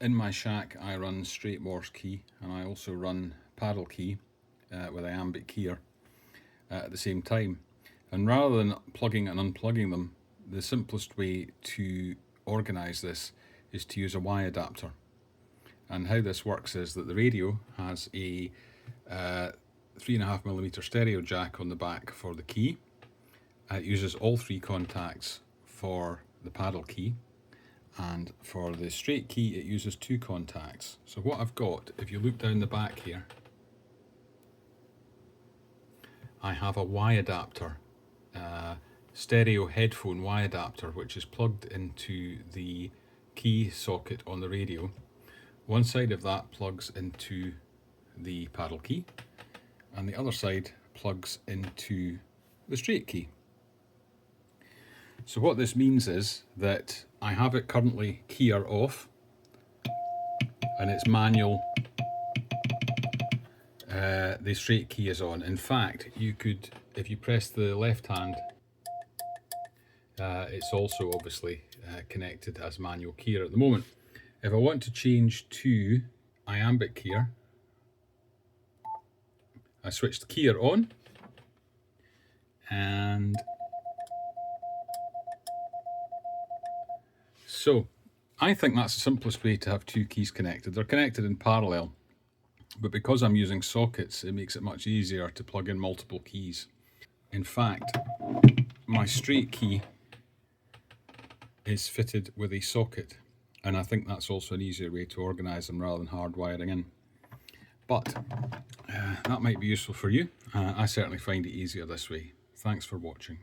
In my shack I run straight morse key, and I also run paddle key with iambic keyer at the same time. And rather than plugging and unplugging them, the simplest way to organise this is to use a Y adapter. And how this works is that the radio has a 3.5mm stereo jack on the back for the key. It uses all three contacts for the paddle key, and for the straight key it uses two contacts. So what I've got, if you look down the back here, I have a Y adapter, stereo headphone Y adapter, which is plugged into the key socket on the radio. One side of that plugs into the paddle key, and the other side plugs into the straight key. So what this means is that I have it currently keyer off, and it's manual. The straight key is on. In fact, you could, if you press the left hand, it's also obviously connected as manual keyer at the moment. If I want to change to iambic keyer, I switch the keyer on, and so I think that's the simplest way to have two keys connected. They're connected in parallel, but because I'm using sockets, it makes it much easier to plug in multiple keys. In fact, my straight key is fitted with a socket, and I think that's also an easier way to organise them rather than hardwiring in. But that might be useful for you. I certainly find it easier this way. Thanks for watching.